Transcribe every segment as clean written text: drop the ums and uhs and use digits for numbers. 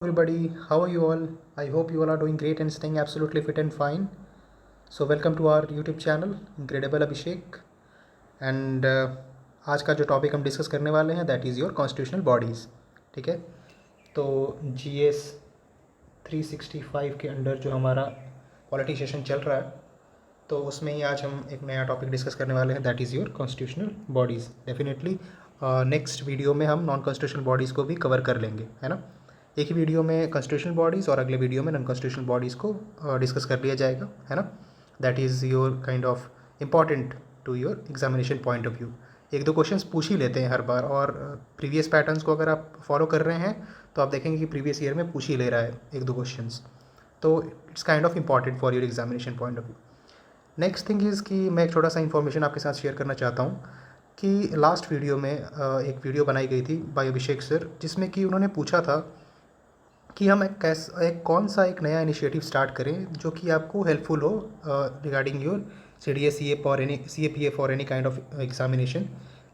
Everybody, how are you all? I hope you all are doing great and staying absolutely fit and fine. So welcome to our YouTube channel Incredible Abhishek and आज का जो topic हम discuss करने वाले हैं that is your constitutional bodies. ठीक है, तो GS 365 के अंडर जो हमारा पॉलिटी सेशन चल रहा है तो उसमें ही आज हम एक नया टॉपिक डिस्कस करने वाले हैं that is your constitutional bodies. Definitely next video में हम नॉन कॉन्स्टिट्यूशनल बॉडीज़ को भी कवर कर लेंगे, है ना। एक ही वीडियो में कॉन्स्टिट्यूशनल बॉडीज़ और अगले वीडियो में नॉन कॉन्स्टिट्यूशनल बॉडीज़ को डिस्कस कर लिया जाएगा, है ना। That is your kind of important to your examination point of view. एक दो क्वेश्चंस पूछ ही लेते हैं हर बार, और प्रीवियस पैटर्न्स को अगर आप फॉलो कर रहे हैं तो आप देखेंगे कि प्रीवियस ईयर में पूछ ही ले रहा है एक दो क्वेश्चंस, तो it's kind of important for your examination point of view. Next thing is कि मैं एक छोटा सा इन्फॉर्मेशन आपके साथ शेयर करना चाहता हूँ कि लास्ट वीडियो में एक वीडियो बनाई गई थी बाय अभिषेक सर, जिसमें कि उन्होंने पूछा था कि हम एक कौन सा एक नया इनिशिएटिव स्टार्ट करें जो कि आपको हेल्पफुल हो regarding your CDA for any CAPA for any kind of examination.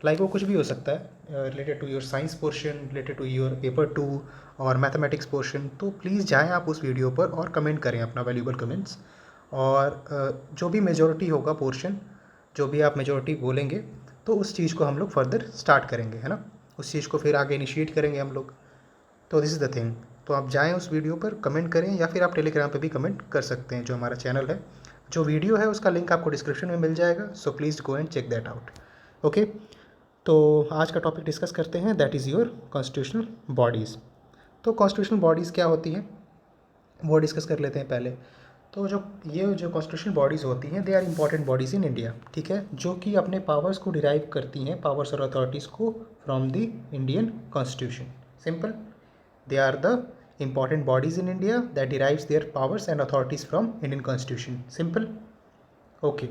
Like वो कुछ भी हो सकता है related to your science portion, related to your paper 2 और मैथमेटिक्स पोर्शन। तो प्लीज़ जाएं आप उस वीडियो पर और कमेंट करें अपना वैल्यूबल कमेंट्स, और जो भी मेजॉरिटी होगा पोर्शन, जो भी आप मेजॉरिटी बोलेंगे तो उस चीज़ को हम लोग फर्दर स्टार्ट करेंगे, है ना। उस चीज़ को फिर आगे इनिशिएट करेंगे हम लोग। तो दिस इज़ द थिंग। तो आप जाएँ उस वीडियो पर, कमेंट करें, या फिर आप टेलीग्राम पे भी कमेंट कर सकते हैं। जो हमारा चैनल है, जो वीडियो है उसका लिंक आपको डिस्क्रिप्शन में मिल जाएगा, so please go and check that out. Okay, तो आज का टॉपिक डिस्कस करते हैं that is your constitutional bodies. तो कॉन्स्टिट्यूशनल बॉडीज़ क्या होती हैं वो डिस्कस कर लेते हैं पहले। तो जो कॉन्स्टिट्यूशनल बॉडीज़ होती हैं they are important bodies in India, ठीक है, जो कि अपने पावर्स को डिराइव करती हैं, पावर्स और अथॉरिटीज़ को from the Indian constitution. Simple, they are the important bodies in India that derives their powers and authorities from Indian Constitution. Simple. Okay.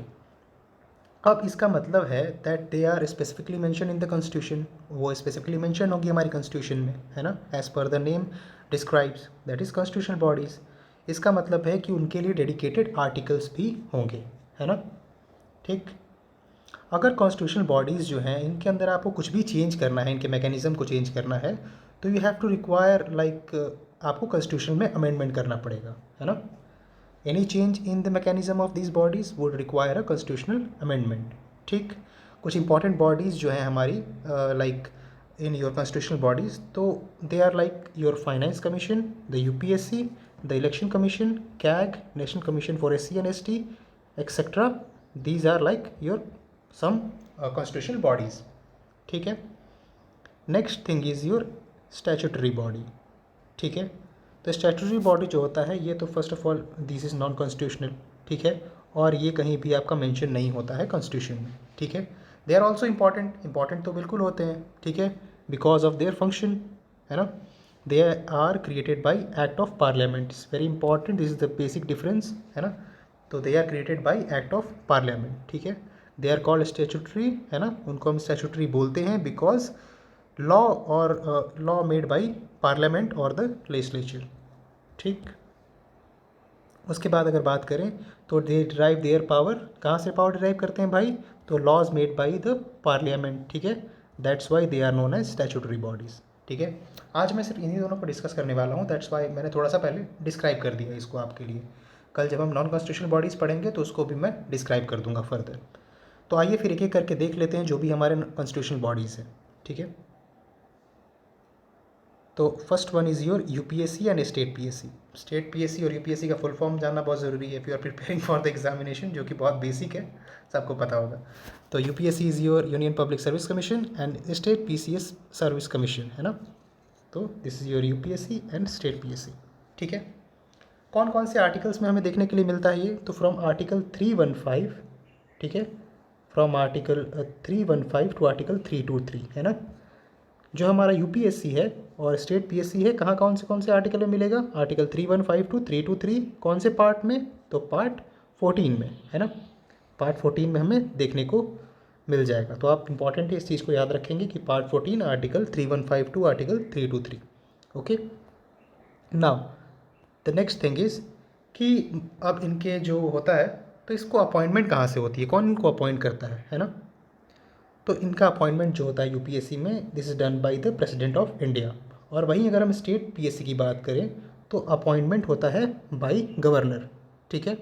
अब इसका मतलब है that they are specifically mention in the constitution. वो specifically mention होगी हमारी constitution में, है ना, as per the name describes that is constitutional bodies. इसका मतलब है कि उनके लिए डेडिकेटेड आर्टिकल्स भी होंगे, है ना। ठीक, अगर कॉन्स्टिट्यूशनल बॉडीज़ जो हैं इनके अंदर आपको कुछ भी चेंज करना है, इनके मैकेनिज़्म को चेंज करना है, तो you have to require like आपको कॉन्स्टिट्यूशन में अमेंडमेंट करना पड़ेगा, है ना। Any change in the mechanism of this bodies would require a constitutional amendment. ठीक, कुछ इंपॉर्टेंट बॉडीज़ जो हैं हमारी like in your constitutional bodies, तो they are like your finance commission, the UPSC, the election commission, CAG, national commission for SC and ST, etcetera. These are like your some constitutional bodies, ठीक है। Next thing is your statutory body, ठीक है। तो statutory body जो होता है ये तो first of all this is non constitutional, ठीक है, और ये कहीं भी आपका मेंशन नहीं होता है कॉन्स्टिट्यूशन में, ठीक है। दे आर ऑल्सो इंपॉर्टेंट तो बिल्कुल होते हैं, ठीक है, बिकॉज ऑफ देयर फंक्शन, है ना। They are created by act of parliament, is very important, this is the basic difference, है ना। तो they are created by act of parliament, ठीक है। दे आर कॉल्ड स्टैट्यूटरी, है ना, उनको हम स्टैट्यूटरी बोलते हैं बिकॉज लॉ और लॉ मेड बाई पार्लियामेंट और द लेजिस्लेचर, ठीक। उसके बाद अगर बात करें तो दे डिराइव देयर पावर, कहाँ से पावर डिराइव करते हैं भाई, तो laws made by the parliament, ठीक है। That's why they are known as statutory bodies, ठीक है। आज मैं सिर्फ इन्हीं दोनों पर डिस्कस करने वाला हूँ, दैट्स वाई मैंने थोड़ा सा पहले डिस्क्राइब कर दिया इसको आपके लिए। कल जब हम नॉन कॉन्स्टिट्यूशनल बॉडीज़ पढ़ेंगे तो उसको भी मैं डिस्क्राइब कर दूंगा फर्दर। तो आइए फिर एक एक करके देख लेते हैं जो भी हमारे कॉन्स्टिट्यूशनल बॉडीज़ हैं, ठीक है। तो first one is your UPSC and state PSC। State PSC और UPSC का फुल फॉर्म जानना बहुत ज़रूरी है if you are preparing for the examination, जो कि बहुत बेसिक है, सबको पता होगा। तो UPSC is your union public service commission and state PCS service commission, है ना। तो this is your UPSC and state PSC, ठीक है। कौन कौन से आर्टिकल्स में हमें देखने के लिए मिलता है ये, तो फ्रॉम आर्टिकल 315, ठीक है, फ्रॉम आर्टिकल 315 टू आर्टिकल 323, है ना। जो हमारा UPSC है और स्टेट PSC है, कहाँ कौन से आर्टिकल में मिलेगा, आर्टिकल 315 टू 323, कौन से पार्ट में, तो पार्ट 14 में, है ना। पार्ट 14 में हमें देखने को मिल जाएगा। तो आप इंपॉर्टेंट है इस चीज़ को याद रखेंगे कि part 14 article 315 to article 323, okay. Now the next thing is कि अब इनके जो होता है तो इसको अपॉइंटमेंट कहाँ से होती है, कौन इनको अपॉइंट करता है ना। तो इनका अपॉइंटमेंट जो होता है UPSC में, this is done by the president of India, और वहीं अगर हम स्टेट पीएससी की बात करें तो अपॉइंटमेंट होता है बाई गवर्नर, ठीक है।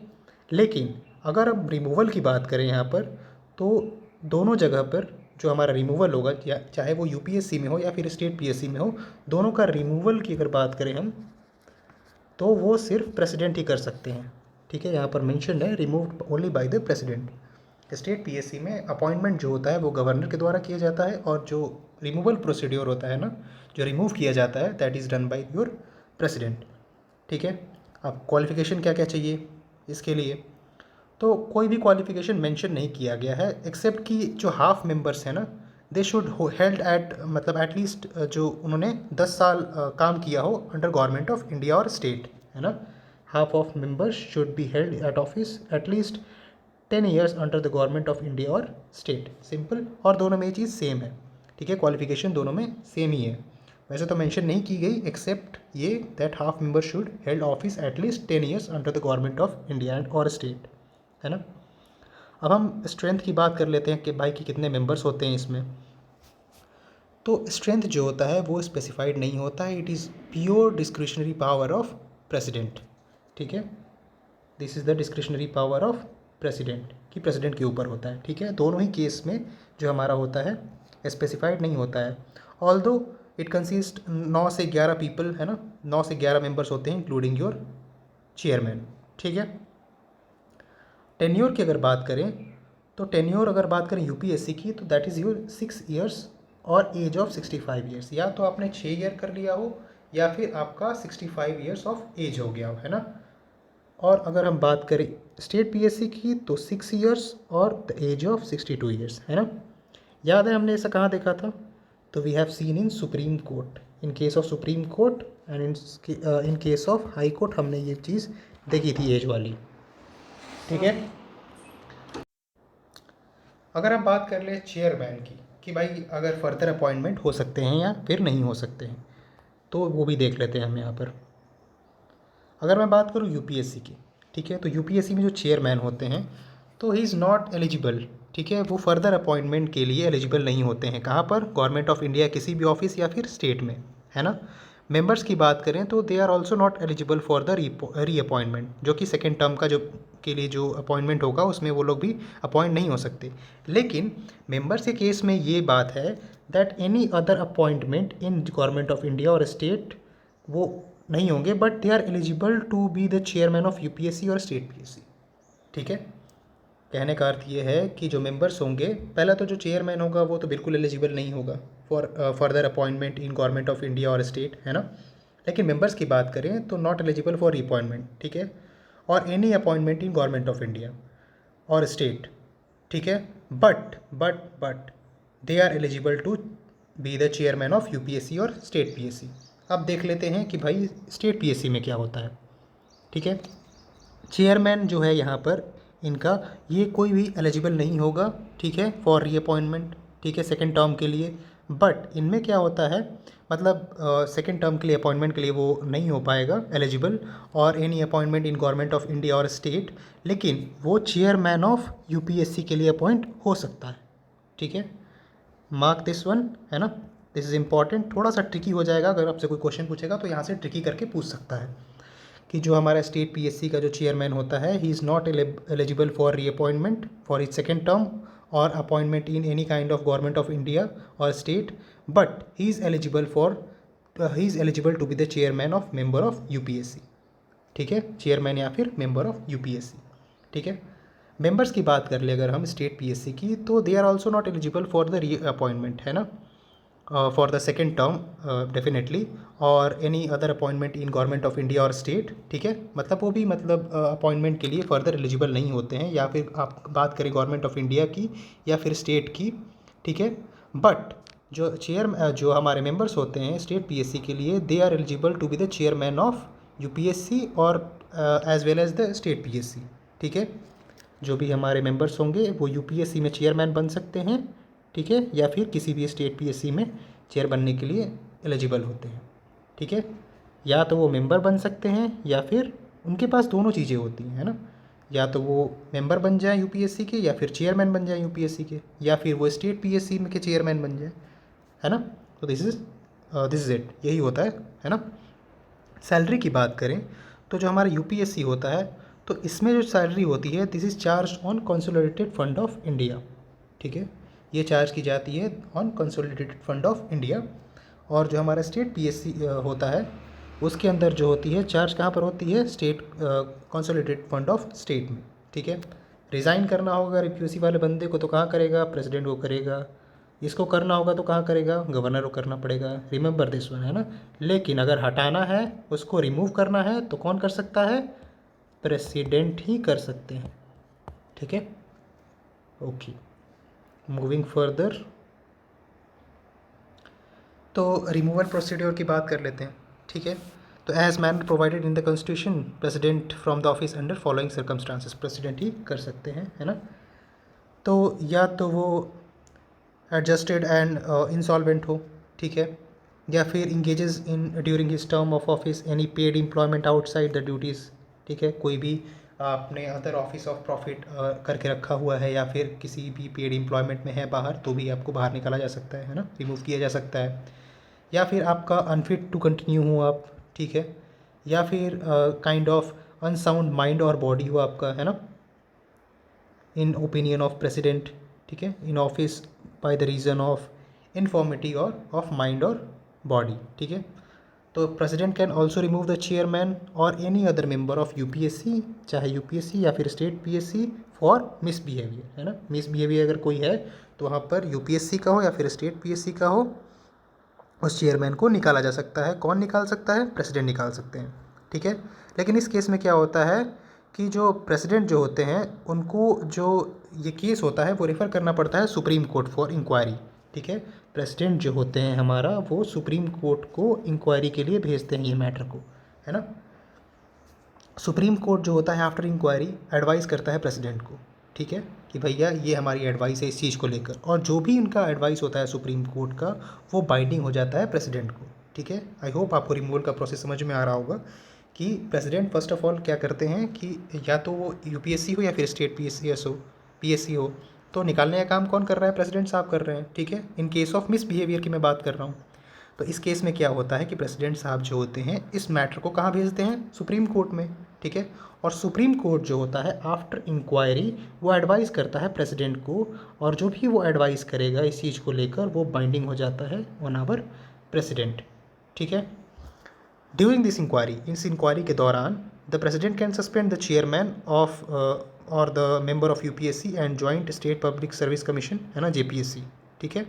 लेकिन अगर हम रिमूवल की बात करें यहाँ पर, तो दोनों जगह पर जो हमारा रिमूवल होगा, चाहे वो यूपीएससी में हो या फिर स्टेट पीएससी में हो, दोनों का रिमूवल की अगर बात करें हम, तो वो सिर्फ प्रेसिडेंट ही कर सकते हैं, ठीक है। यहाँ पर मेंशन है removed only by the president. State PSC में अपॉइंटमेंट जो होता है वो गवर्नर के द्वारा किया जाता है, और जो रिमूवल प्रोसीड्योर होता है ना, जो रिमूव किया जाता है, that is done by your president, ठीक है। अब क्वालिफिकेशन क्या क्या चाहिए इसके लिए, तो कोई भी क्वालिफिकेशन मेंशन नहीं किया गया है, एक्सेप्ट कि जो हाफ मेंबर्स हैं ना, दे शुड हेल्ड एट, मतलब एटलीस्ट जो उन्होंने 10 साल काम किया हो अंडर गवर्नमेंट ऑफ इंडिया और स्टेट, है ना। Half of members should be held at office at least 10 years under the government of India और स्टेट, सिंपल। और दोनों में ये चीज़ सेम है, ठीक है, क्वालिफिकेशन दोनों में सेम ही है। वैसे तो मेंशन नहीं की गई, एक्सेप्ट ये that half member should held office at least 10 years under the government of India and और स्टेट, है ना। अब हम स्ट्रेंथ की बात कर लेते हैं कि भाई कि कितने मेंबर्स होते हैं इसमें। तो स्ट्रेंथ जो होता है वो स्पेसिफाइड नहीं होता है, it is pure discretionary power of president, ठीक है। This is the discretionary power of president, कि प्रेसिडेंट के ऊपर होता है, ठीक है। दोनों ही केस में जो हमारा होता है स्पेसिफाइड नहीं होता है। ऑल्दो इट कंसिस्ट 9 से 11 पीपल, है ना, 9 से 11 मेंबर्स होते हैं इंक्लूडिंग योर चेयरमैन, ठीक है। टेन्योर की अगर बात करें, तो टेन्योर अगर बात करें यूपीएससी की, तो दैट इज़ योर 6 ईयर्स और एज ऑफ 65 ईयर्स। या तो आपने 6 ईयर कर लिया हो या फिर आपका 65 ईयर्स ऑफ एज हो गया हो, है ना। और अगर हम बात करें स्टेट पीएससी की, तो 6 ईयर्स और द एज ऑफ 62 ईयर्स, है ना। याद है हमने ऐसा कहाँ देखा था, तो we have seen in supreme court, in case of supreme court and in case of high court हमने ये चीज़ देखी थी एज वाली, ठीक है। अगर हम बात कर ले चेयरमैन की, कि भाई अगर फर्दर अपॉइंटमेंट हो सकते हैं या फिर नहीं हो सकते हैं, तो वो भी देख लेते हैं हम यहाँ पर। अगर मैं बात करूँ यूपीएससी की, ठीक है, तो यूपीएससी में जो चेयरमैन होते हैं, तो ही इज़ नॉट एलिजिबल, ठीक है, वो फर्दर अपॉइंटमेंट के लिए एलिजिबल नहीं होते हैं। कहाँ पर? गवर्नमेंट ऑफ इंडिया किसी भी ऑफिस या फिर स्टेट में, है ना। मेंबर्स की बात करें तो they are also not eligible for the reappointment, जो कि सेकेंड टर्म का जो के लिए जो अपॉइंटमेंट होगा उसमें वो लोग भी अपॉइंट नहीं हो सकते। लेकिन मेंबर्स के केस में ये बात है that any other appointment in government of India और स्टेट वो नहीं होंगे, but they are eligible to be the chairman of UPSC और स्टेट पीएससी, ठीक है। कहने का अर्थ ये है कि जो मेंबर्स होंगे, पहला तो जो चेयरमैन होगा वो तो बिल्कुल एलिजिबल नहीं होगा for further appointment in government of India और स्टेट, है ना। लेकिन मेंबर्स की बात करें तो नॉट एलिजिबल फॉर रिअपॉइंटमेंट, ठीक है, और any appointment in government of India और स्टेट, ठीक है। But they are eligible to be the chairman of UPSC और स्टेट पीएससी। अब देख लेते हैं कि भाई स्टेट पीएससी में क्या होता है, ठीक है। चेयरमैन जो है यहाँ पर इनका, ये कोई भी एलिजिबल नहीं होगा, ठीक है, फॉर रीअपॉइंटमेंट, ठीक है, सेकेंड टर्म के लिए। बट इनमें क्या होता है, मतलब सेकेंड टर्म के लिए अपॉइंटमेंट के लिए वो नहीं हो पाएगा एलिजिबल, और any appointment in government of India और स्टेट, लेकिन वो चेयरमैन ऑफ यूपीएससी के लिए अपॉइंट हो सकता है, ठीक है। मार्क दिस वन, है ना, दिस इज़ इंपॉर्टेंट। थोड़ा सा ट्रिकी हो जाएगा, अगर आपसे कोई क्वेश्चन पूछेगा तो यहाँ से ट्रिकी करके पूछ सकता है कि जो हमारा स्टेट पीएससी का जो चेयरमैन होता है, he is not eligible for reappointment for is second term or appointment in any kind of government of India और state, but he is eligible to be the chairman of member of UPSC, ठीक है, chairman या फिर member of UPSC, ठीक है। Members की बात कर ले अगर हम स्टेट पीएससी की, तो they are also not eligible for the reappointment, है ना, for the second term definitely, or any other appointment in government of India और स्टेट, ठीक है। मतलब वो भी मतलब अपॉइंटमेंट के लिए फर्दर एलिजिबल नहीं होते हैं, या फिर आप बात करें गवर्नमेंट ऑफ इंडिया की या फिर स्टेट की, ठीक है। बट जो हमारे मेंबर्स होते हैं स्टेट पीएससी के लिए, they are eligible to be the chairman of UPSC or as well as the state PSC, ठीक है। जो भी हमारे मेंबर्स होंगे वो यूपीएससी में चेयरमैन बन सकते हैं, ठीक है, या फिर किसी भी स्टेट पीएससी में चेयर बनने के लिए एलिजिबल होते हैं, ठीक है। या तो वो मेंबर बन सकते हैं या फिर उनके पास दोनों चीज़ें होती हैं, है ना, या तो वो मेंबर बन जाए यूपीएससी के या फिर चेयरमैन बन जाए यूपीएससी के, या फिर वो स्टेट पीएससी में के चेयरमैन बन जाए, है ना। तो this is this is it, यही होता है ना। सैलरी की बात करें तो जो हमारा यूपीएससी होता है, तो इसमें जो सैलरी होती है this is charge on consolidated fund of India, ठीक है। ये चार्ज की जाती है on consolidated fund of India. और जो हमारा स्टेट पीएससी होता है उसके अंदर जो होती है चार्ज कहाँ पर होती है, state consolidated fund of state में, ठीक है। रिज़ाइन करना होगा यूपीएससी वाले बंदे को तो कहाँ करेगा, प्रेसिडेंट को करेगा। इसको करना होगा तो कहाँ करेगा, गवर्नर को करना पड़ेगा। रिमेंबर दिस वन, है ना। लेकिन अगर हटाना है, उसको रिमूव करना है तो कौन कर सकता है, प्रेसिडेंट ही कर सकते हैं, ठीक है। ओके, मूविंग फर्दर, तो रिमूवल प्रोसीड्योर की बात कर लेते हैं, ठीक है। तो as man provided in the constitution, president from the office under following circumstances, president ही कर सकते हैं, है ना। तो या तो वो एडजस्टेड एंड इंसॉल्वेंट हो, ठीक है, या फिर engages in during his term of office any paid employment outside the duties, ठीक है। कोई भी आपने अदर ऑफिस ऑफ प्रॉफिट करके रखा हुआ है या फिर किसी भी पेड एम्प्लॉयमेंट में है बाहर, तो भी आपको बाहर निकाला जा सकता है ना, रिमूव किया जा सकता है। या फिर आपका अनफिट टू कंटिन्यू हो आप, ठीक है। या फिर kind of unsound mind or body हो आपका, है ना, इन ओपिनियन ऑफ प्रेसिडेंट, ठीक है, in office by the reason of infirmity or of mind or body, ठीक है। तो president can also remove the chairman or any other member of UPSC, चाहे यूपीएससी या फिर स्टेट पीएससी, फॉर मिसबिहेवियर, है ना। मिसबिहेवियर अगर कोई है तो वहाँ पर यूपीएससी का हो या फिर स्टेट पीएससी का हो, उस चेयरमैन को निकाला जा सकता है। कौन निकाल सकता है, प्रेसिडेंट निकाल सकते हैं, ठीक है। लेकिन इस केस में क्या होता है कि जो प्रेसिडेंट जो होते हैं उनको जो ये केस होता है वो रेफ़र करना पड़ता है सुप्रीम कोर्ट फॉर इंक्वायरी, ठीक है। प्रेसिडेंट जो होते हैं हमारा वो सुप्रीम कोर्ट को इंक्वायरी के लिए भेजते हैं ये मैटर को, है ना। सुप्रीम कोर्ट जो होता है आफ्टर इंक्वायरी एडवाइस करता है प्रेसिडेंट को, ठीक है, कि भैया ये हमारी एडवाइस है इस चीज़ को लेकर, और जो भी इनका एडवाइस होता है सुप्रीम कोर्ट का वो बाइंडिंग हो जाता है प्रेसिडेंट को, ठीक है। आई होप आपको रिमूवल का प्रोसेस समझ में आ रहा होगा कि प्रेसिडेंट फर्स्ट ऑफ ऑल क्या करते हैं कि या तो वो यूपीएससी हो या फिर स्टेट पीएससी हो, तो निकालने का काम कौन कर रहा है, प्रेसिडेंट साहब कर रहे हैं, ठीक है। इन केस ऑफ मिसबिहेवियर की मैं बात कर रहा हूँ। तो इस केस में क्या होता है कि प्रेसिडेंट साहब जो होते हैं इस मैटर को कहाँ भेजते हैं, सुप्रीम कोर्ट में, ठीक है। और सुप्रीम कोर्ट जो होता है आफ्टर इंक्वायरी वो एडवाइस करता है प्रेसिडेंट को, और जो भी वो एडवाइस करेगा इस चीज़ को लेकर वो बाइंडिंग हो जाता है ऑन आवर प्रेसिडेंट, ठीक है। ड्यूरिंग दिस इंक्वायरी, इस इंक्वायरी के दौरान the president can suspend the chairman of or the member of UPSC and joint state public service commission, है ना, जेपीएससी, ठीक है।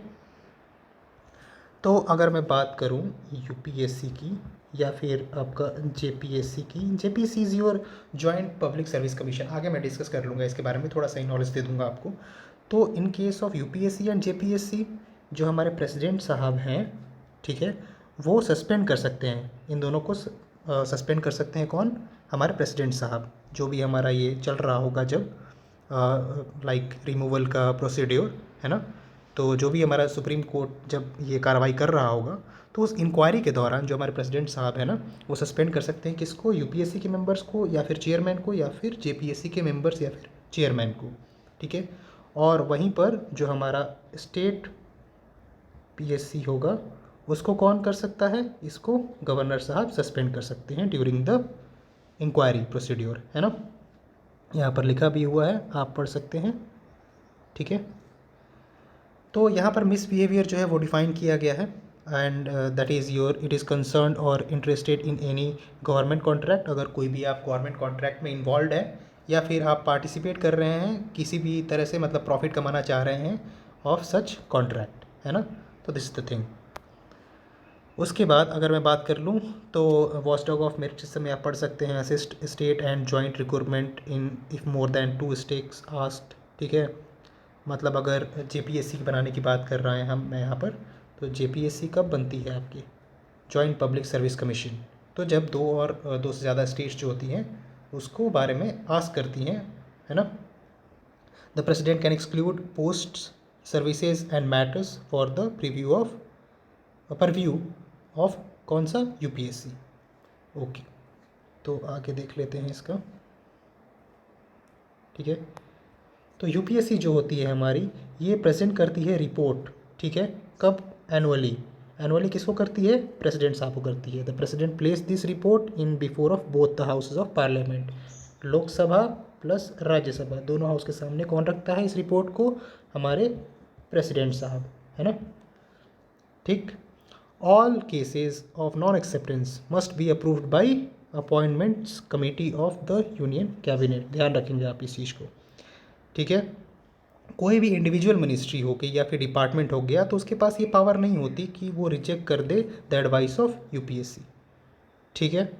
तो अगर मैं बात करूं यूपीएससी की या फिर आपका जेपीएससी की, JPSC is your joint public service commission, आगे मैं डिस्कस कर लूँगा इसके बारे में, थोड़ा सा ही नॉलेज दे दूँगा आपको। तो इन case of UPSC and JPSC जो हमारे प्रेसिडेंट साहब हैं, ठीक है, वो सस्पेंड कर सकते हैं, इन दोनों को सस्पेंड कर सकते हैं कौन, हमारे प्रेसिडेंट साहब, जो भी हमारा ये चल रहा होगा जब लाइक रिमूवल का प्रोसीड्योर, है ना। तो जो भी हमारा सुप्रीम कोर्ट जब ये कार्रवाई कर रहा होगा तो उस इंक्वायरी के दौरान जो हमारे प्रेसिडेंट साहब है ना वो सस्पेंड कर सकते हैं किसको, यूपीएससी के मेंबर्स को या फिर चेयरमैन को या फिर जेपीएससी के मेंबर्स या फिर चेयरमैन को, ठीक है। और वहीं पर जो हमारा स्टेट पीएससी होगा उसको कौन कर सकता है, इसको गवर्नर साहब सस्पेंड कर सकते हैं ड्यूरिंग द इंक्वायरी प्रोसीड्योर, है ना। यहाँ पर लिखा भी हुआ है, आप पढ़ सकते हैं, ठीक है। तो यहाँ पर मिसबिहेवियर जो है वो डिफ़ाइन किया गया है, and that is your it is concern or interested in any government contract, अगर कोई भी आप गवर्नमेंट कॉन्ट्रैक्ट में इन्वॉल्व है या फिर आप पार्टिसिपेट कर रहे हैं किसी भी तरह से, मतलब प्रॉफिट कमाना चाह रहे हैं ऑफ सच कॉन्ट्रैक्ट, है ना। तो दिस इज़ द थिंग। उसके बाद अगर मैं बात कर लूँ तो वॉचडॉग ऑफ मेरिट सिस्टम में आप पढ़ सकते हैं, assist state and joint recruitment in if more than 2 states asked, ठीक है। मतलब अगर जेपीएससी बनाने की बात कर रहे हैं हम मैं यहाँ पर, तो जेपीएससी कब बनती है आपकी, जॉइंट पब्लिक सर्विस कमीशन, तो जब दो और दो से ज़्यादा स्टेट्स जो होती हैं उसको बारे में आस्क करती हैं, है ना। The president can exclude posts services and matters for the preview of purview of कौन सा, यूपीएससी। ओके, तो आगे देख लेते हैं इसका, ठीक है। तो यूपीएससी जो होती है हमारी ये प्रेजेंट करती है रिपोर्ट, ठीक है, कब, एनुअली, एनुअली किसको करती है? प्रेसिडेंट साहब को करती है। The president place this report in before of both the houses of parliament. Lok Sabha plus Rajya Sabha दोनों हाउस के सामने कौन रखता है इस रिपोर्ट को? हमारे प्रेसिडेंट साहब, है ना। ठीक। All cases of non acceptance must be approved by appointments committee of the union cabinet. ध्यान रखेंगे आप इस चीज़ को, ठीक है। कोई भी इंडिविजुअल मिनिस्ट्री हो गई या फिर डिपार्टमेंट हो गया तो उसके पास ये पावर नहीं होती कि वो रिजेक्ट कर दे द एडवाइस ऑफ यूपीएससी, ठीक है।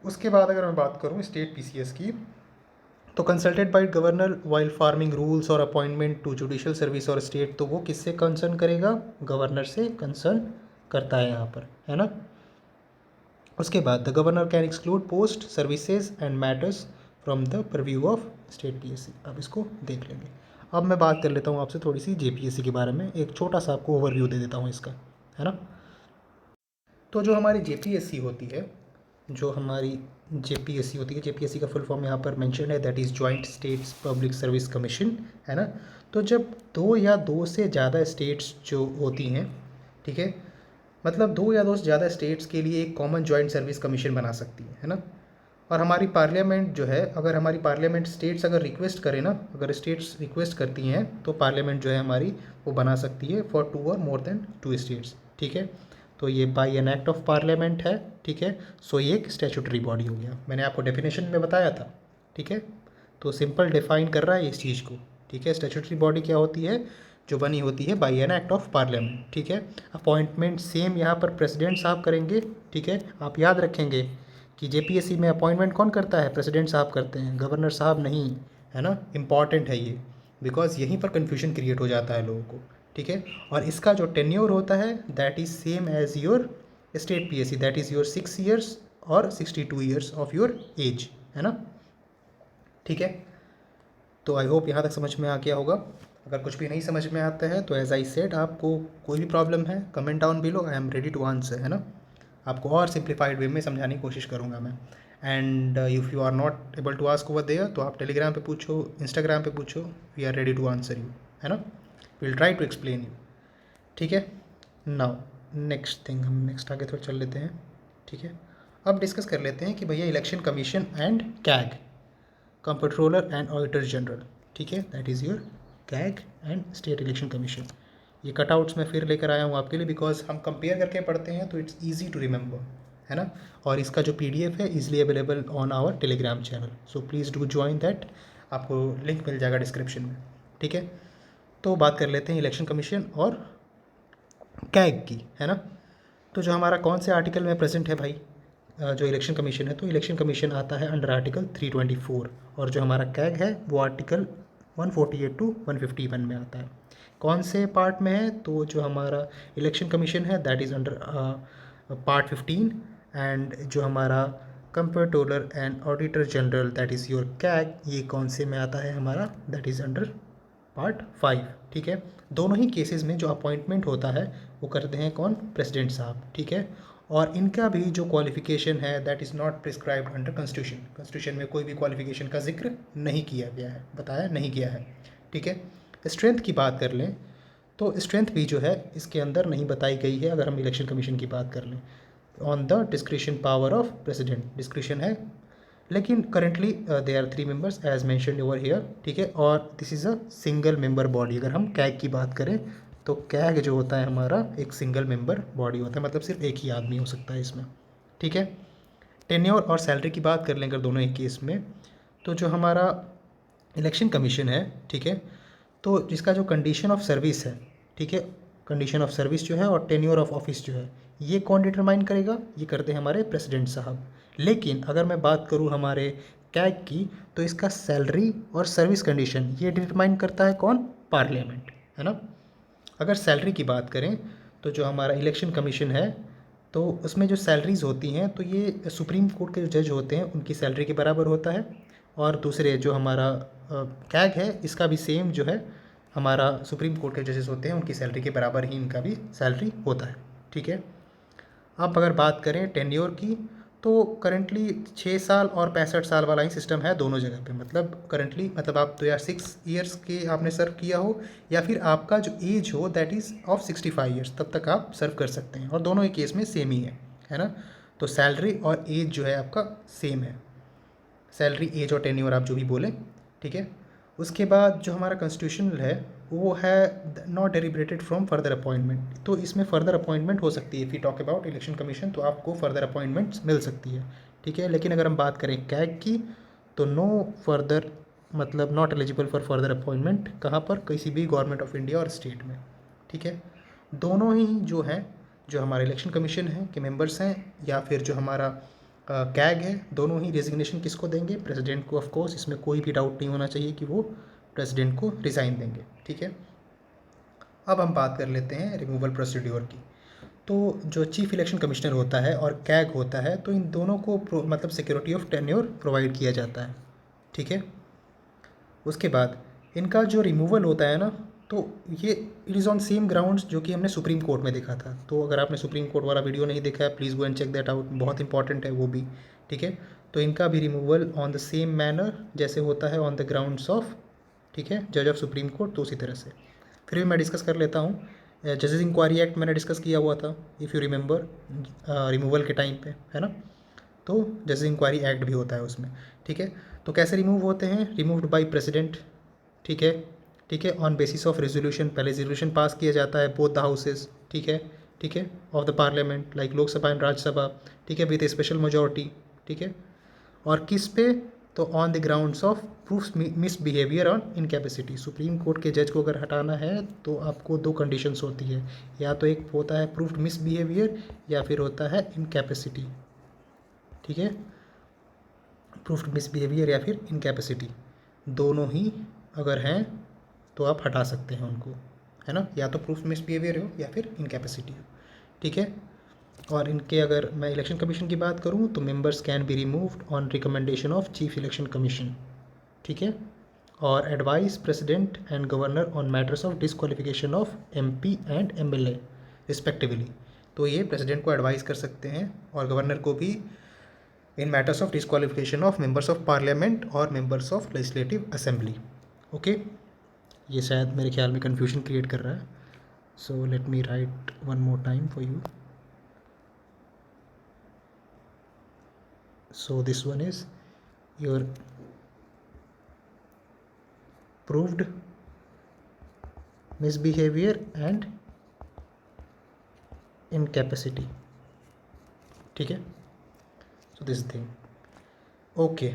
उसके बाद अगर मैं बात करूँ स्टेट पीसीएस की, तो consulted by governor while farming rules और अपॉइंटमेंट टू जुडिशियल सर्विस और स्टेट, तो वो किससे कंसर्न करेगा? गवर्नर से कंसर्न करता है यहाँ पर, है ना। उसके बाद the governor can exclude post services and matters from the purview of state PSC. अब इसको देख लेंगे। अब मैं बात कर लेता हूँ आपसे थोड़ी सी जेपीएससी के बारे में, एक छोटा सा आपको ओवरव्यू दे देता हूँ इसका, है ना। तो जो हमारी जेपीएससी होती है, जो हमारी जेपीएससी होती है, जेपीएससी का फुल फॉर्म यहाँ पर मेंशन है, that is joint states public service commission, है ना। तो जब दो या दो से ज़्यादा स्टेट्स जो होती हैं, ठीक है, मतलब दो या दो से ज़्यादा स्टेट्स के लिए एक कॉमन जॉइंट सर्विस कमीशन बना सकती है ना। और हमारी पार्लियामेंट जो है, अगर हमारी पार्लियामेंट स्टेट्स अगर रिक्वेस्ट करें ना, अगर स्टेट्स रिक्वेस्ट करती हैं तो पार्लियामेंट जो है हमारी वो बना सकती है फॉर 2 और मोर देन 2 स्टेट्स, ठीक है। तो ये by an act of parliament है, ठीक है। सो ये एक स्टैट्यूटरी बॉडी हो गया, मैंने आपको डेफिनेशन में बताया था, ठीक है। तो सिंपल डिफाइन कर रहा है इस चीज़ को, ठीक है। स्टैट्यूटरी बॉडी क्या होती है? जो बनी होती है by an act of parliament, ठीक है। अपॉइंटमेंट सेम यहाँ पर प्रेसिडेंट साहब करेंगे, ठीक है। आप याद रखेंगे कि जेपीएससी में अपॉइंटमेंट कौन करता है? प्रेसिडेंट साहब करते हैं, गवर्नर साहब नहीं, है ना। इंपॉर्टेंट है ये, बिकॉज यहीं पर कन्फ्यूजन क्रिएट हो जाता है लोगों को, ठीक है। और इसका जो टेन्योर होता है that is same as your state PSC, that is your 6 years और 62 ईयर्स ऑफ योर एज, है ना, ठीक है। तो आई होप यहाँ तक समझ में आ गया होगा। अगर कुछ भी नहीं समझ में आता है तो एज आई सेड, आपको कोई भी प्रॉब्लम है comment down below, I am ready to answer, है ना। आपको और सिंप्लीफाइड वे में समझाने की कोशिश करूँगा मैं। And if you are not able to ask over there, तो आप टेलीग्राम पे पूछो, इंस्टाग्राम पे पूछो, we are ready to answer you, है ना। Will try to explain you, ठीक है। नाउ नेक्स्ट थिंग, हम नेक्स्ट आगे थोड़ा चल लेते हैं, ठीक है। अब डिस्कस कर लेते हैं कि भैया election commission and CAG, controller and auditor general, ठीक है, that is your CAG and state election commission. ये कटआउट्स मैं फिर लेकर आया हूँ आपके लिए, बिकॉज हम कंपेयर करके पढ़ते हैं तो इट्स ईजी टू रिमेंबर, है ना। और इसका जो पीडीएफ है easily available on our Telegram channel, so please do join that, आपको लिंक मिल जाएगा डिस्क्रिप्शन में, ठीक है। तो बात कर लेते हैं इलेक्शन कमीशन और कैग की, है ना। तो जो हमारा कौन से आर्टिकल में प्रेजेंट है भाई, जो इलेक्शन कमीशन है, तो इलेक्शन कमीशन आता है अंडर आर्टिकल 324, और जो हमारा कैग है वो आर्टिकल 148 टू 151 में आता है। कौन से पार्ट में है? तो जो हमारा इलेक्शन कमीशन है that is under part 15, and जो हमारा controller and auditor general that is your CAG, ये कौन से में आता है हमारा? दैट इज़ अंडर पार्ट 5, ठीक है। दोनों ही केसेस में जो अपॉइंटमेंट होता है वो करते हैं कौन? प्रेसिडेंट साहब, ठीक है। और इनका भी जो क्वालिफिकेशन है that is not prescribed under constitution, constitution में कोई भी क्वालिफिकेशन का जिक्र नहीं किया गया है, बताया नहीं गया है, ठीक है। स्ट्रेंथ की बात कर लें तो स्ट्रेंथ भी जो है इसके अंदर नहीं बताई गई है, अगर हम इलेक्शन कमीशन की बात कर लें। On the discretion power of president, discretion है, लेकिन currently they are 3 members as mentioned over here, ठीक है। और this is a single member body. अगर हम कैग की बात करें तो कैग जो होता है हमारा एक सिंगल मेंबर बॉडी होता है, मतलब सिर्फ एक ही आदमी हो सकता है इसमें, ठीक है। टेन्योर और सैलरी की बात कर लें अगर दोनों एक केस में, तो जो हमारा इलेक्शन कमीशन है, ठीक है, तो जिसका जो कंडीशन ऑफ सर्विस है, ठीक है, कंडीशन ऑफ सर्विस जो है और टेन्योर ऑफ ऑफिस जो है, ये कौन डिटरमाइन करेगा? ये करते हैं हमारे प्रेसिडेंट साहब। लेकिन अगर मैं बात करूँ हमारे कैग की, तो इसका सैलरी और सर्विस कंडीशन ये डिटरमाइन करता है कौन? पार्लियामेंट, है ना। अगर सैलरी की बात करें तो जो हमारा इलेक्शन कमीशन है तो उसमें जो सैलरीज होती हैं तो ये सुप्रीम कोर्ट के जो जज होते हैं उनकी सैलरी के बराबर होता है। और दूसरे जो हमारा कैग है इसका भी सेम जो है हमारा सुप्रीम कोर्ट के जजेस होते हैं उनकी सैलरी के बराबर ही इनका भी सैलरी होता है, ठीक है। अब अगर बात करें टेन्योर की, तो करंटली 6 साल और 65 साल वाला ही सिस्टम है दोनों जगह पे। मतलब करंटली मतलब आप 6 ईयर्स के आपने सर्व किया हो या फिर आपका जो एज हो दैट इज़ ऑफ 65 ईयर्स, तब तक आप सर्व कर सकते हैं, और दोनों ही केस में सेम ही है ना। तो सैलरी और एज जो है आपका सेम है, सैलरी एज और टेन्योर आप जो भी बोलें, ठीक है। उसके बाद जो हमारा कॉन्स्टिट्यूशनल है वो है नॉट डेलिब्रेटेड फ्रॉम फर्दर अपॉइंटमेंट। तो इसमें फर्दर अपॉइंटमेंट हो सकती है, if you talk about election commission तो आपको फर्दर अपॉइंटमेंट्स मिल सकती है, ठीक है। लेकिन अगर हम बात करें कैग की तो नो फर्दर, मतलब not eligible for further appointment कहाँ पर, किसी भी गवर्नमेंट ऑफ इंडिया और स्टेट में, ठीक है। दोनों ही जो हैं, जो हमारे इलेक्शन कमीशन है के मेंबर्स हैं या फिर जो हमारा कैग है, दोनों ही रेजिग्नेशन किसको देंगे, प्रेसिडेंट को। ऑफ कोर्स इसमें कोई भी डाउट नहीं होना चाहिए कि वो प्रेसिडेंट को रिज़ाइन देंगे, ठीक है। अब हम बात कर लेते हैं रिमूवल प्रोसीड्योर की। तो जो चीफ इलेक्शन कमिश्नर होता है और कैग होता है, तो इन दोनों को मतलब सिक्योरिटी ऑफ टेन्योर प्रोवाइड किया जाता है, ठीक है। उसके बाद इनका जो रिमूवल होता है ना, तो ये it is on same grounds जो कि हमने सुप्रीम कोर्ट में देखा था। तो अगर आपने सुप्रीम कोर्ट वाला वीडियो नहीं देखा है, please go and check that out, बहुत इंपॉर्टेंट है वो भी, ठीक है। तो इनका भी removal on the same manner जैसे होता है ऑन द ग्राउंड्स ऑफ, ठीक है, जज ऑफ सुप्रीम कोर्ट, तो उसी तरह से। फिर भी मैं डिस्कस कर लेता हूँ। जजेस इंक्वायरी एक्ट मैंने डिस्कस किया हुआ था, इफ़ यू रिमेंबर, रिमूवल के टाइम पे, है ना। तो जजेस इंक्वायरी एक्ट भी होता है उसमें, ठीक है। तो कैसे रिमूव होते हैं, रिमूव्ड बाय प्रेसिडेंट, ठीक है, ठीक है, ऑन बेसिस ऑफ रेजोल्यूशन। पहले रेजोल्यूशन पास किया जाता है बोथ द हाउसेज, ठीक है, ठीक है, of the parliament like Lok Sabha and Rajya Sabha, ठीक है, विद ए स्पेशल मेजॉरिटी, ठीक है। और किस पे, तो on the grounds of proof misbehaviour on incapacity. Supreme court के जज को अगर हटाना है तो आपको दो कंडीशंस होती है, या तो एक होता है प्रूफ्ड मिसबिहेवियर या फिर होता है इनकैपेसिटी, ठीक है, प्रूफ्ड मिसबिहेवियर या फिर इनकैपेसिटी, दोनों ही अगर हैं तो आप हटा सकते हैं उनको, है ना, या तो प्रूफ मिसबिहेवियर हो या फिर इनकैपेसिटी हो, ठीक है। और इनके अगर मैं इलेक्शन कमीशन की बात करूँ तो members can be removed on recommendation of chief election commission, ठीक है। और advice president and governor on matters of disqualification of MP and MLA respectively. तो ये प्रेसिडेंट को एडवाइस कर सकते हैं और गवर्नर को भी in matters of disqualification of members of parliament or members of legislative assembly, okay. ये शायद मेरे ख्याल में कन्फ्यूजन क्रिएट कर रहा है, so let me right one more time for you. So this one is your proved misbehavior and incapacity, ठीक है। So this thing okay.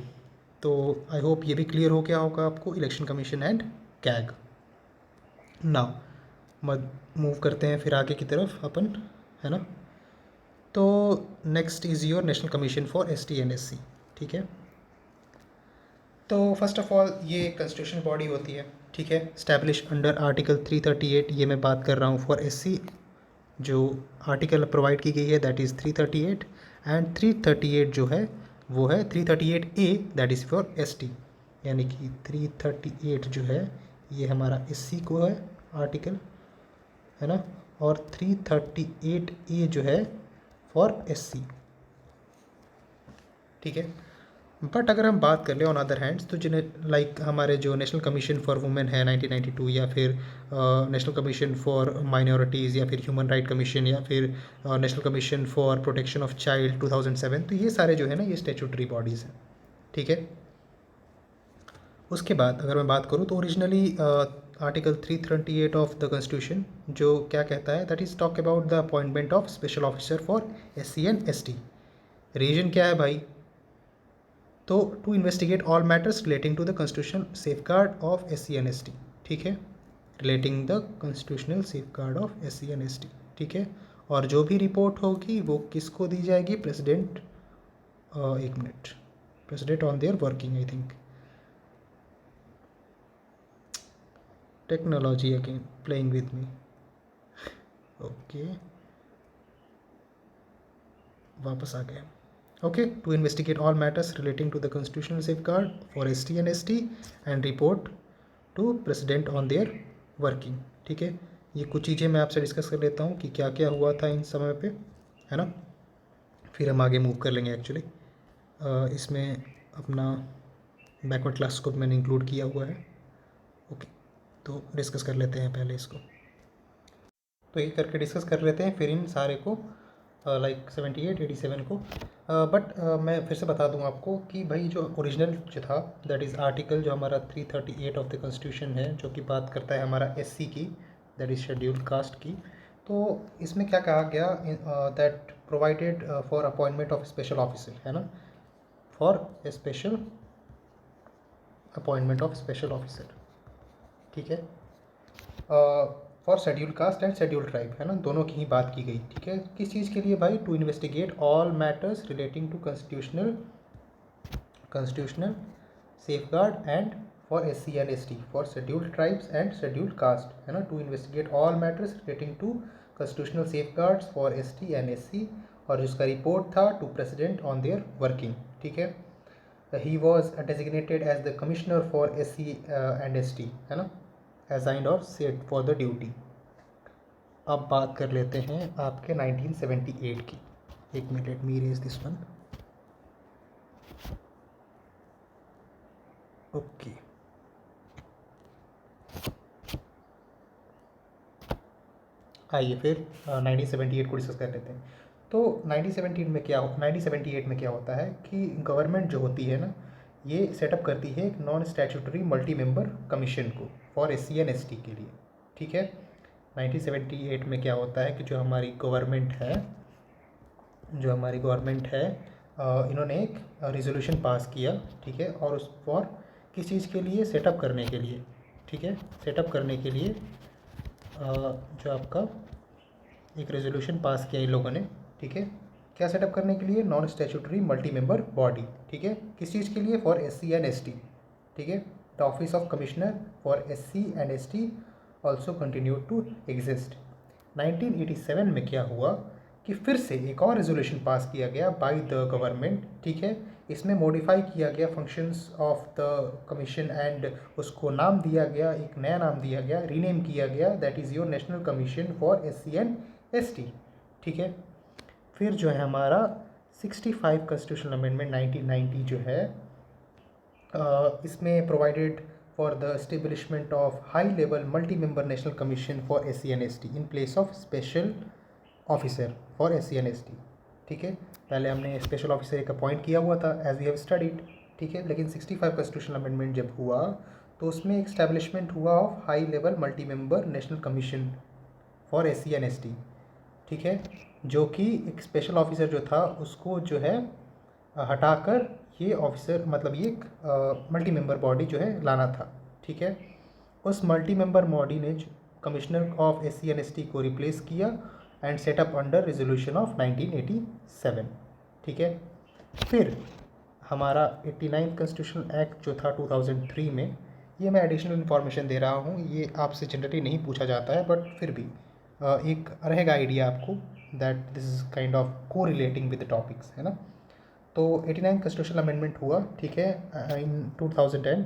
तो आई होप ये भी क्लियर हो गया होगा आपको election commission and CAG. Now मत मूव करते हैं फिर आगे की तरफ अपन, है ना। तो next is your national commission for ST and SC, ठीक है। तो फर्स्ट ऑफ ऑल ये कॉन्स्टिट्यूशनल बॉडी होती है, ठीक है, स्टैब्लिश अंडर आर्टिकल 338। ये मैं बात कर रहा हूँ फॉर एससी, जो आर्टिकल प्रोवाइड की गई है दैट इज़ 338, एंड 338 जो है वो है 338A that is for ST, यानी कि 338 जो है ये हमारा एससी को है आर्टिकल, है ना, और 338A जो है फॉर एससी, ठीक है। बट अगर हम बात कर ले ऑन अदर हैंड्स तो जिन्हें लाइक हमारे जो नेशनल कमीशन फॉर वुमेन है 1992, या फिर नेशनल कमीशन फॉर माइनॉरिटीज़, या फिर ह्यूमन राइट कमीशन, या फिर national commission for protection of child 2007, तो ये सारे जो है ना ये स्टेचुटरी बॉडीज़ हैं, ठीक है। उसके बाद अगर मैं बात करूँ तो originally article 338 of the constitution जो क्या कहता है that is talk about the appointment of special officer for SC and ST. Reason क्या है भाई, तो to investigate all matters relating to the constitutional safeguard of S C and S T, ठीक है, relating the constitutional safeguard of S C and S T, ठीक है। और जो भी रिपोर्ट होगी वो किसको दी जाएगी, प्रेसिडेंट, एक minute, president on their working, I think technology again playing with me, okay वापस आ गया, okay, to investigate all matters relating to the constitutional safeguard for ST and ST and report to president on their working, ठीक है। ये कुछ चीज़ें मैं आपसे discuss कर लेता हूँ कि क्या क्या हुआ था इन समय पे, है ना। फिर हम आगे मूव कर लेंगे। एक्चुअली इसमें अपना बैकवर्ड क्लास को मैंने इंक्लूड किया हुआ है। ओके, तो डिस्कस कर लेते हैं पहले इसको। तो ये करके डिस्कस कर लेते हैं फिर इन सारे को, लाइक 78 87 को। बट मैं फिर से बता दूं आपको कि भाई जो ओरिजिनल जो था, दैट इज़ आर्टिकल जो हमारा 338 ऑफ द कॉन्स्टिट्यूशन है, जो कि बात करता है हमारा एससी की, दैट इज़ शेड्यूल्ड कास्ट की। तो इसमें क्या कहा गया, that provided for appointment of special officer, है ना, for a special appointment of special officer, ठीक है, for scheduled caste and scheduled tribe, है ना, दोनों की ही बात की गई। ठीक है, किस चीज़ के लिए भाई? To investigate all matters relating to constitutional safeguard and for SC and ST, for scheduled tribes and scheduled caste, है ना, to investigate all matters relating to constitutional safeguards for ST and SC, और जिसका report था to president on their working. ठीक है, he was designated as the commissioner for SC and ST, है ना, assigned और सेट फॉर द ड्यूटी। अब बात कर लेते हैं आपके 1978 की। एक minute, let me erase this one. Okay, आइए फिर 1978 को डिस्कस कर लेते हैं। तो 1978 में क्या होता है कि गवर्नमेंट जो होती है ना, ये सेटअप करती है एक non statutory multi member commission को फॉर SC एंड ST के लिए। ठीक है, 1978 में क्या होता है कि जो हमारी गवर्नमेंट है, इन्होंने एक रेजोल्यूशन पास किया। ठीक है, और उस फॉर किस चीज़ के लिए? सेटअप करने के लिए। ठीक है, सेटअप करने के लिए जो आपका एक रेजोल्यूशन पास किया इन लोगों ने। ठीक है, क्या सेटअप करने के लिए? Non statutory multi member body. ठीक है, किस चीज़ के लिए? For SC and ST। ठीक है, the office of commissioner for SC and ST also continue to exist. 1987 में क्या हुआ कि फिर से एक और रेजोल्यूशन पास किया गया बाय द गवर्नमेंट। ठीक है, इसमें मॉडिफाई किया गया functions of the commission and उसको नाम दिया गया, एक नया नाम दिया गया, रीनेम किया गया, that is your national commission for SC and ST। ठीक है, फिर जो है हमारा 65 कॉन्स्टिट्यूशनल अमेंडमेंट 1990 जो है, इसमें provided for the establishment of high level multi member national commission for SC and ST in place of special officer for SC and ST। ठीक है, पहले हमने स्पेशल ऑफिसर एक अपॉइंट किया हुआ था एज वी हैव स्टडीड। ठीक है, लेकिन 65 कॉन्स्टिट्यूशनल अमेंडमेंट जब हुआ तो उसमें एक स्टैब्लिशमेंट हुआ of high level multi member national commission for SC and ST। ठीक है, जो कि एक स्पेशल ऑफिसर जो था उसको जो है हटाकर ये ऑफिसर, मतलब ये एक मल्टी मेंबर बॉडी जो है लाना था। ठीक है, उस मल्टी मेंबर बॉडी ने commissioner of SC and ST को रिप्लेस किया and setup under resolution of 1987। ठीक है, फिर हमारा 89 कॉन्स्टिट्यूशनल एक्ट जो था 2003 में, ये मैं एडिशनल इन्फॉर्मेशन दे रहा हूँ, ये आपसे जनरली नहीं पूछा जाता है, बट फिर भी एक रहेगा आइडिया आपको, that this is kind of को रिलेटिंग विद द टॉपिक्स, है ना। तो 89 कॉन्स्टिट्यूशनल अमेंडमेंट हुआ। ठीक है, इन 2003।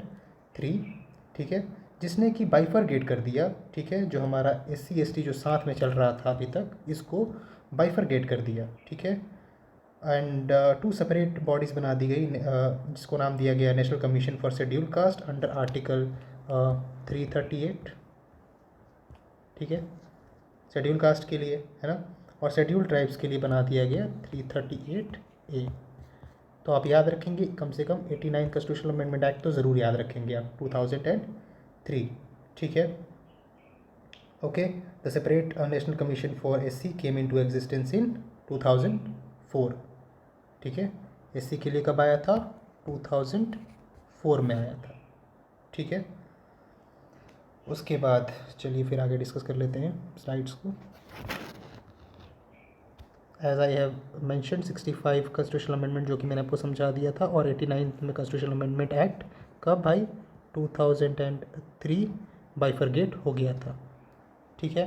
ठीक है, जिसने कि बाइफरगेट कर दिया। ठीक है, जो हमारा SC ST जो साथ में चल रहा था अभी तक, इसको बाइफरगेट कर दिया। ठीक है, एंड 2 सेपरेट बॉडीज़ बना दी गई, जिसको नाम दिया गया national commission for scheduled caste under article 338। ठीक है, शेड्यूल कास्ट के लिए, है ना, और शेड्यूल ट्राइब्स के लिए बना दिया गया 338A। तो आप याद रखेंगे कम से कम 89 कॉन्स्टिट्यूशनल अमेंडमेंट एक्ट तो ज़रूर याद रखेंगे आप, 2003। ठीक है, okay, the separate national commission for SC came into existence in 2004। ठीक है, SC के लिए कब आया था? 2004 में आया था। ठीक है, उसके बाद चलिए फिर आगे डिस्कस कर लेते हैं स्लाइड्स को। As I have mention 65 constitutional amendment जो कि मैंने आपको समझा दिया था, और 89 में कॉन्स्टिट्यूशनल अमेंडमेंट एक्ट कब भाई? 2003 बाइफरगेट हो गया था। ठीक है,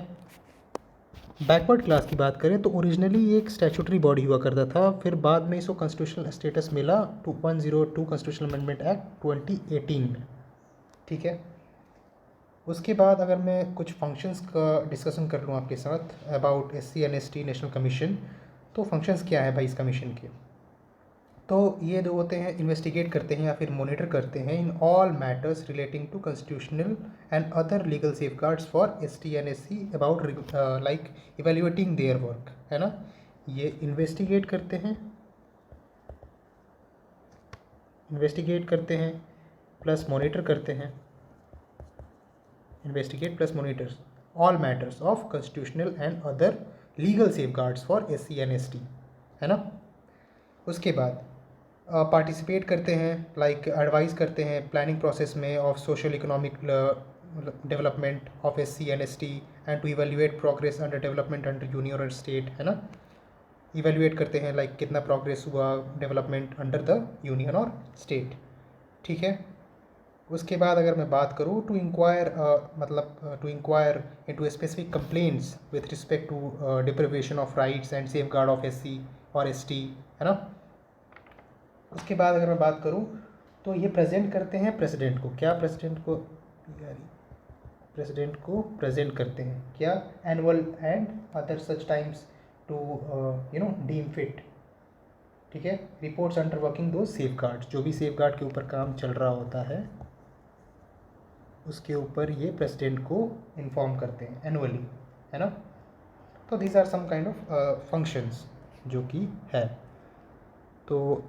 बैकवर्ड क्लास की बात करें तो ओरिजिनली ये एक स्टैट्यूटरी बॉडी हुआ करता था, फिर बाद में इसको कॉन्स्टिट्यूशनल स्टेटस मिला 102 कॉन्स्टिट्यूशनल अमेंडमेंट एक्ट 2018 में। ठीक है, उसके बाद अगर मैं कुछ फंक्शंस का डिस्कशन कर लूँ आपके साथ about SC and ST national commission, तो फंक्शंस क्या है भाई इस कमीशन के? तो ये जो होते हैं, इन्वेस्टिगेट करते हैं या फिर मॉनिटर करते हैं in all matters relating to constitutional and other legal safeguards for ST and SC about like evaluating their work, है ना। ये इन्वेस्टिगेट करते हैं प्लस मॉनिटर करते हैं, investigate plus monitors all matters of constitutional and other legal safeguards for SC and ST, है ना। उसके बाद पार्टिसिपेट करते हैं, लाइक एडवाइस करते हैं प्लानिंग प्रोसेस में of social economic development of SC and ST and to evaluate progress under development under union और स्टेट, है ना। इवेल्युएट करते हैं लाइक कितना प्रोग्रेस हुआ डेवलपमेंट अंडर द यूनियन और स्टेट, ठीक है। उसके बाद अगर मैं बात करूँ to inquire into specific complaints with respect to deprivation of rights and safeguard of SC और ST, है ना। उसके बाद अगर मैं बात करूँ तो ये प्रेजेंट करते हैं प्रेसिडेंट को, क्या प्रेसिडेंट को प्रेजेंट करते हैं क्या, annual and other such times to deem fit, ठीक है। रिपोर्ट्स अंडर वर्किंग दो सेफ गार्ड, जो भी सेफ गार्ड के ऊपर काम चल रहा होता है उसके ऊपर ये प्रेसिडेंट को इन्फॉर्म करते हैं एनुअली, है ना। तो these are some kind of functions जो कि है। तो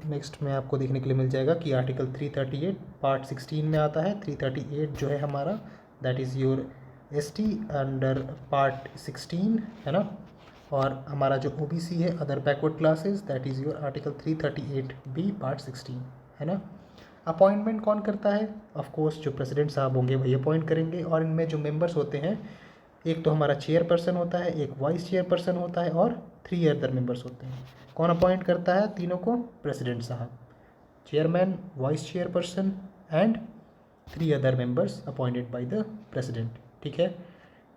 नेक्स्ट में आपको देखने के लिए मिल जाएगा कि आर्टिकल 338 पार्ट 16 में आता है। 338 जो है हमारा that is your ST under part 16, है ना। और हमारा जो OBC है other backward classes that is your article 338B part 16, है ना। अपॉइंटमेंट कौन करता है? ऑफ कोर्स जो प्रेसिडेंट साहब होंगे वही अपॉइंट करेंगे, और इनमें जो मेंबर्स होते हैं एक तो हमारा चेयरपर्सन होता है, एक वाइस चेयरपर्सन होता है और 3 अदर मेंबर्स होते हैं। कौन अपॉइंट करता है तीनों को? प्रेसिडेंट साहब, chairman, vice chairperson and 3 other members appointed by the president, ठीक है।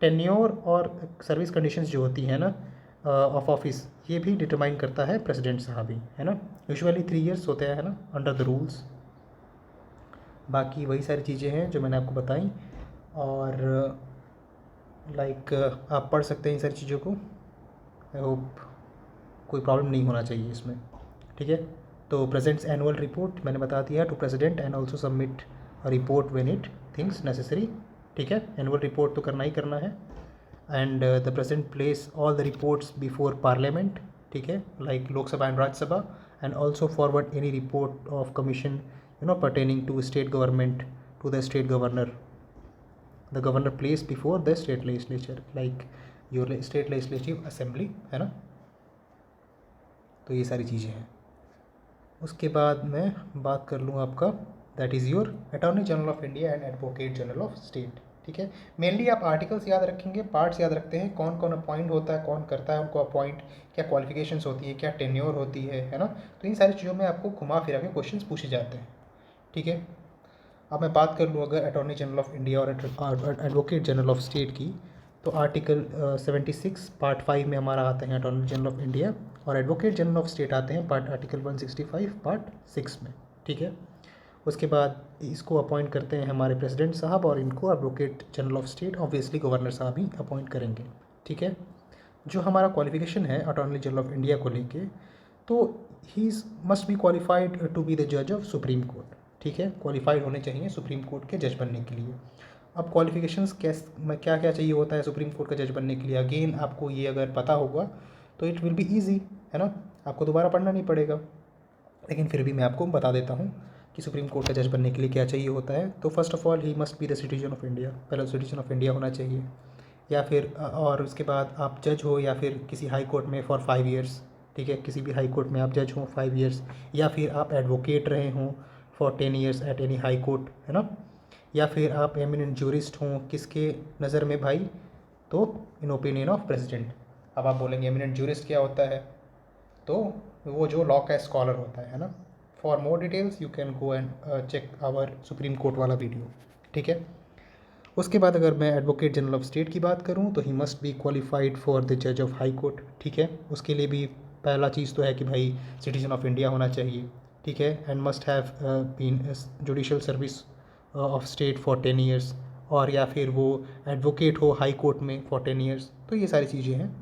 टेन्योर और सर्विस कंडीशंस जो होती हैं ना ऑफ ऑफिस, ये भी डिटरमाइन करता है प्रेसिडेंट साहब ही, है ना। यूजुअली 3 इयर्स होते हैं, है ना, अंडर द रूल्स। बाकी वही सारी चीज़ें हैं जो मैंने आपको बताई, और लाइक आप पढ़ सकते हैं इन सारी चीज़ों को। आई होप कोई प्रॉब्लम नहीं होना चाहिए इसमें, ठीक है। तो प्रेजेंट्स एनुअल रिपोर्ट मैंने बता दिया to president and also submit a report when it things necessary, ठीक है। एनुअल रिपोर्ट तो करना ही करना है। And the president place all the reports before parliament, ठीक है, like Lok Sabha and Rajya Sabha, and also forward any report of commission pertaining to state government to the state governor. The governor placed before the state legislature, like your state legislative assembly, है ना। तो ये सारी चीज़ें हैं। उसके बाद मैं बात कर लूँ आपका that is your attorney general of India and advocate general of state, ठीक है। मेनली आप आर्टिकल्स याद रखेंगे, पार्ट्स याद रखते हैं, कौन कौन अपॉइंट होता है, कौन करता है उनको अपॉइंट, क्या क्वालिफिकेशंस होती है, क्या टेन्योर होती है ना। तो इन सारी चीज़ों में आपको घुमा फिरा के क्वेश्चंस पूछे जाते हैं, ठीक है। अब मैं बात कर लूँ अगर अटॉर्नी जनरल ऑफ इंडिया और एडवोकेट जनरल ऑफ स्टेट की, तो आर्टिकल 76 पार्ट 5 में हमारा आते हैं अटॉर्नी जनरल ऑफ इंडिया, और एडवोकेट जनरल ऑफ स्टेट आते हैं आर्टिकल 165 पार्ट 6 में, ठीक है। उसके बाद इसको अपॉइंट करते हैं हमारे प्रेसिडेंट साहब, और इनको advocate general of state obviously governor साहब ही अपॉइंट करेंगे, ठीक है। जो हमारा क्वालिफिकेशन है अटॉर्नी जनरल ऑफ इंडिया को लेके, तो he must be qualified to be the जज ऑफ सुप्रीम कोर्ट, ठीक है। क्वालिफाइड होने चाहिए सुप्रीम कोर्ट के जज बनने के लिए। अब क्वालिफिकेशंस क्या क्या चाहिए होता है सुप्रीम कोर्ट का जज बनने के लिए, अगेन आपको ये अगर पता होगा तो इट विल बी ईजी, है ना, आपको दोबारा पढ़ना नहीं पड़ेगा। लेकिन फिर भी मैं आपको बता देता हूँ कि सुप्रीम कोर्ट का जज बनने के लिए क्या चाहिए होता है। तो first of all he must be the citizen of India, पहले सिटीजन ऑफ इंडिया होना चाहिए, या फिर और उसके बाद आप जज हो या फिर किसी हाई कोर्ट में फॉर 5 ईयर्स, ठीक है, किसी भी हाई कोर्ट में आप जज हों 5 ईयर्स, या फिर आप एडवोकेट रहे हों for 10 years at any high court, है ना, या फिर आप एमिनेंट ज्यूरिस्ट हों किसके नज़र में भाई, तो इन ओपिनियन ऑफ प्रेसिडेंट। अब आप बोलेंगे एमिनेंट ज्यूरिस्ट क्या होता है, तो वो जो लॉ का स्कॉलर होता है ना। For more details you can go and check our supreme court वाला वीडियो, ठीक है। उसके बाद अगर मैं एडवोकेट जनरल ऑफ स्टेट की बात करूं तो he must be qualified for the जज ऑफ हाई कोर्ट, ठीक है। उसके लिए भी पहला चीज़ तो है कि भाई सिटीजन ऑफ इंडिया होना चाहिए, ठीक है, and must have been judicial service of state for 10 years, और या फिर वो एडवोकेट हो हाई कोर्ट में फॉर 10 ईयर्स। तो ये सारी चीज़ें हैं।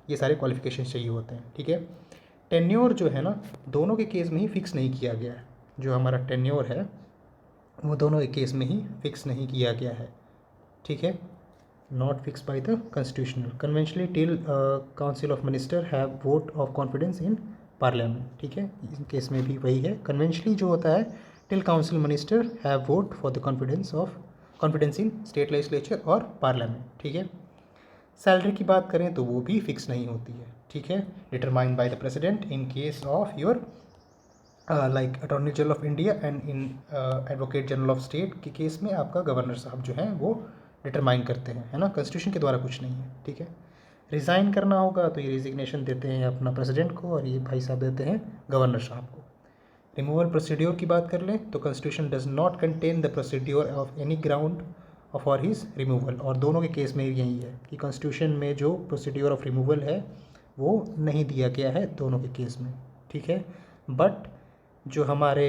ये सारे क्वालिफिकेशन चाहिए होते हैं, ठीक है। टेन्योर जो है ना, दोनों के केस में ही फिक्स नहीं किया गया है। जो हमारा टेन्योर है वो दोनों के केस में ही फिक्स नहीं किया गया है, ठीक है। Not fix by the constitutional conventionally till council of minister have vote of confidence in parliament, ठीक है। इस केस में भी वही है, कन्वेंशनली जो होता है till council minister have vote for the confidence in state legislature और पार्लियामेंट, ठीक है। सैलरी की बात करें तो वो भी फिक्स नहीं होती है, ठीक है। Determined by the president in case of your like attorney general of India and in advocate general of state के केस में आपका गवर्नर साहब जो हैं वो डिटरमाइन करते हैं, है ना, कॉन्स्टिट्यूशन के द्वारा कुछ नहीं है, ठीक है। रिज़ाइन करना होगा तो ये रिजिग्नेशन देते हैं अपना प्रेसिडेंट को और ये भाई साहब देते हैं गवर्नर साहब को। रिमूवल प्रोसीड्योर की बात कर लें तो constitution does not contain the procedure of any ground for his removal, और दोनों के केस में यही है कि कॉन्स्टिट्यूशन में जो प्रोसीड्योर ऑफ रिमूवल है वो नहीं दिया गया है दोनों के केस में, ठीक है। बट जो हमारे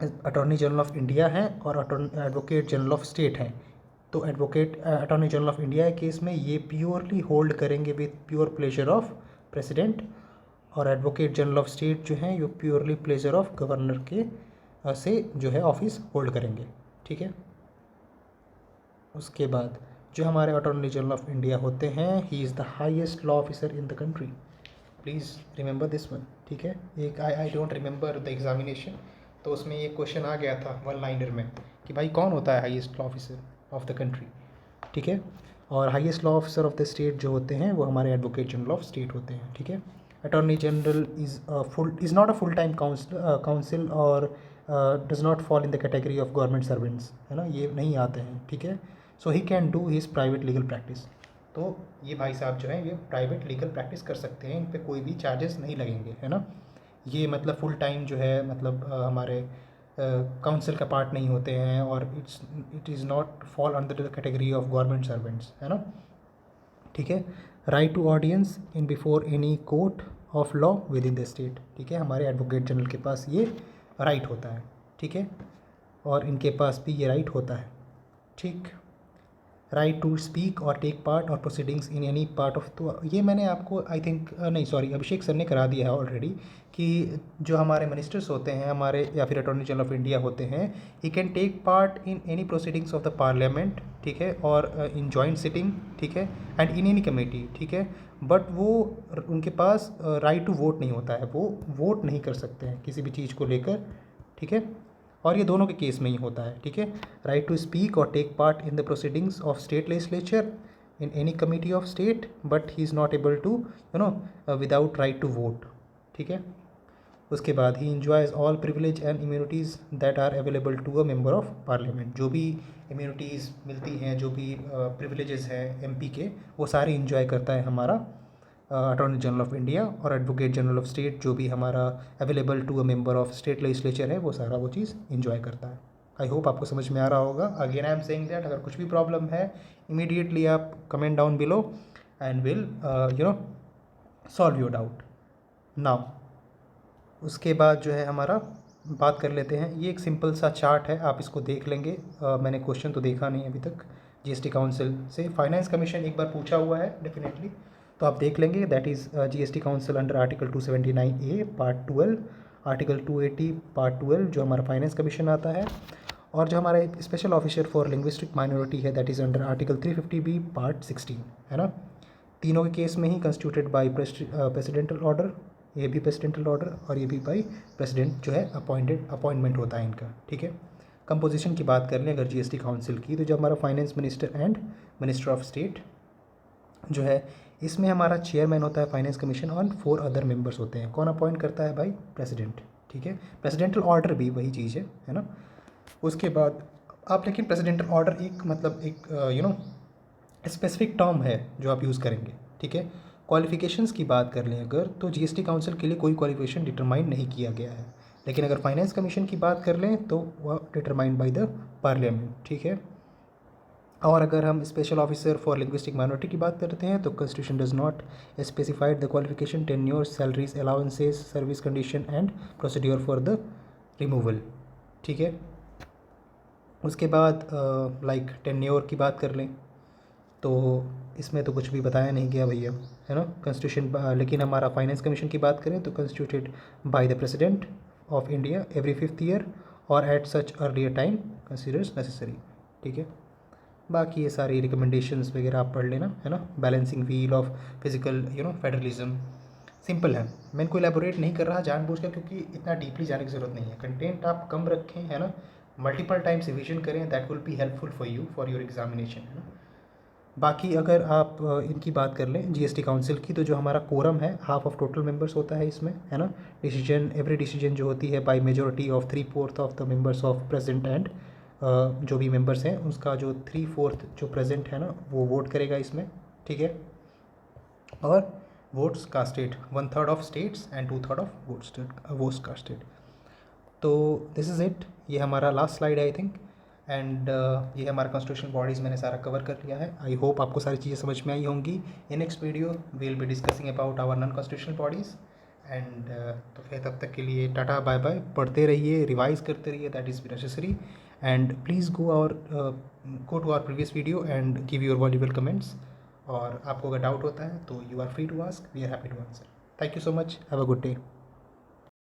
अटॉर्नी जनरल ऑफ इंडिया हैं और एडवोकेट जनरल ऑफ स्टेट हैं, तो अटॉर्नी जनरल ऑफ इंडिया के केस में ये प्योरली होल्ड करेंगे with pure pleasure of president, और एडवोकेट जनरल ऑफ स्टेट जो हैं ये प्योरली प्लेजर ऑफ गवर्नर के से जो है ऑफिस होल्ड करेंगे, ठीक है। उसके बाद जो हमारे अटॉर्नी जनरल ऑफ इंडिया होते हैं, he is the highest law officer in the country, please remember this one, ठीक है। एक I don't remember the examination, तो उसमें ये क्वेश्चन आ गया था वन लाइनर में कि भाई कौन होता है highest law officer of the country, ठीक है। और highest law officer of the state जो होते हैं वो हमारे एडवोकेट जनरल ऑफ स्टेट होते हैं, ठीक है। Attorney general is not a full time counsel or does not fall in the category of government servants, है ना, ये नहीं आते हैं, ठीक है। So he can do his private legal practice, तो ये भाई साहब जो हैं ये प्राइवेट लीगल प्रैक्टिस कर सकते हैं, इन पर कोई भी चार्जेस नहीं लगेंगे, है ना। ये मतलब फुल टाइम जो है मतलब हमारे काउंसिल का पार्ट नहीं होते हैं, और it is not fall under the category of government servants, है ना, ठीक है। Right to audience in before any court of law within the state, ठीक है। हमारे एडवोकेट जनरल के पास ये राइट होता है, ठीक है, और इनके पास भी ये राइट होता है, ठीक। राइट टू स्पीक और टेक पार्ट और proceedings in any part of, तो ये मैंने आपको आई थिंक नहीं सॉरी अभिषेक सर ने करा दिया है ऑलरेडी, कि जो हमारे मिनिस्टर्स होते हैं हमारे या फिर अटॉर्नी जनरल ऑफ इंडिया होते हैं, he can take part in any proceedings of the parliament, ठीक है, और इन जॉइंट सिटिंग, ठीक है, एंड इन एनी कमेटी, ठीक है। बट वो उनके पास राइट टू वोट नहीं होता है, वो वोट नहीं कर सकते हैं किसी भी चीज़ को लेकर, ठीक है। और ये दोनों के केस में ही होता है, ठीक है। राइट टू स्पीक और take part in the proceedings of state legislature in any committee of state, but he is not able to without right to vote, ठीक है। उसके बाद he enjoys all privilege and immunities that are available to a member of parliament, जो भी immunities मिलती हैं, जो भी प्रिविलेजेस हैं एमपी के, वो सारे इंजॉय करता है हमारा अटॉर्नी जनरल ऑफ इंडिया, और एडवोकेट जनरल ऑफ स्टेट जो भी हमारा available to a member of state legislature है वो सारा वो चीज़ इंजॉय करता है। आई होप आपको समझ में आ रहा होगा। Again I am saying that अगर कुछ भी प्रॉब्लम है इमीडिएटली आप comment down below and will solve your doubt now. उसके बाद जो है हमारा बात कर लेते हैं, ये एक सिंपल सा चार्ट है, आप इसको देख लेंगे। मैंने क्वेश्चन तो देखा नहीं अभी तक जीएसटी काउंसिल से, फाइनेंस कमीशन एक बार पूछा हुआ है डेफिनेटली, तो आप देख लेंगे। That is GST council under article 279A part 12, article 280 part 12 जो हमारा फाइनेंस कमीशन आता है, और जो हमारा एक special officer for linguistic minority है that is under article 350B part 16, है ना। तीनों के केस में ही कंस्टिट्यूटेड बाय प्रेसिडेंटल ऑर्डर, ये भी प्रेसिडेंटल ऑर्डर और ये भी बाय प्रेसिडेंट जो है अपॉइंटमेंट होता है इनका, ठीक है। कंपोजिशन की बात कर लें अगर जीएसटी काउंसिल की, तो जो हमारा finance minister and minister of state जो है, इसमें हमारा चेयरमैन होता है फाइनेंस कमीशन और 4 अदर मेंबर्स होते हैं। कौन अपॉइंट करता है भाई? प्रेसिडेंट, ठीक है। प्रेसिडेंटल ऑर्डर भी वही चीज़ है ना। उसके बाद आप लेकिन प्रेसिडेंटल ऑर्डर एक मतलब एक स्पेसिफिक टर्म है जो आप यूज़ करेंगे, ठीक है। क्वालिफ़िकेशंस की बात कर लें अगर, तो जीएसटी काउंसिल के लिए कोई क्वालिफिकेशन डिटरमाइन नहीं किया गया है, लेकिन अगर फाइनेंस कमीशन की बात कर लें तो वह डिटरमाइंड बाय द पार्लियामेंट, ठीक है। और अगर हम special officer for linguistic minority की बात करते हैं तो constitution does not specified the qualification, tenure, salaries, allowances, service condition and procedure for the removal, ठीक है। उसके बाद लाइक टेन्योर की बात कर लें तो इसमें तो कुछ भी बताया नहीं गया भैया, है ना कॉन्स्टिट्यूशन। लेकिन हमारा फाइनेंस कमीशन की बात करें तो constituted by the president of India every 5th year और at such earlier time considers necessary. ठीक है, बाकी ये सारी रिकमेंडेशंस वगैरह आप पढ़ लेना, है ना। Balancing wheel of physical federalism simple है, मैं इनको एलेबोरेट नहीं कर रहा जानबूझ कर, क्योंकि इतना डीपली जाने की ज़रूरत नहीं है। कंटेंट आप कम रखें, है ना, मल्टीपल टाइम्स रिविजन करें, that will be helpful for you for your examination, है ना। बाकी अगर आप इनकी बात कर लें जीएसटी काउंसिल की, तो जो हमारा कोरम है हाफ ऑफ टोटल मेंबर्स होता है इसमें, है ना। डिसीजन एवरी डिसीजन जो होती है by majority of 3/4 of the members of present and जो भी मेंबर्स हैं उसका जो 3/4 जो प्रेजेंट है ना वो वोट करेगा इसमें। ठीक है, और votes casted 1/3 of states and 2/3 of votes casted. तो दिस इज़ इट, ये हमारा लास्ट स्लाइड है आई थिंक। एंड ये हमारा कॉन्स्टिट्यूशनल बॉडीज़ मैंने सारा कवर कर लिया है। आई होप आपको सारी चीज़ें समझ में आई होंगी। In next video we will be discussing about our non constitutional bodies. And तो फिर तब तक के लिए टाटा बाय बाय, पढ़ते रहिए, रिवाइज करते रहिए, that is necessary. And please go to our previous video and give your valuable comments. और आपको अगर डाउट होता है तो you are free to ask, we are happy to answer. Thank you so much, have a good day.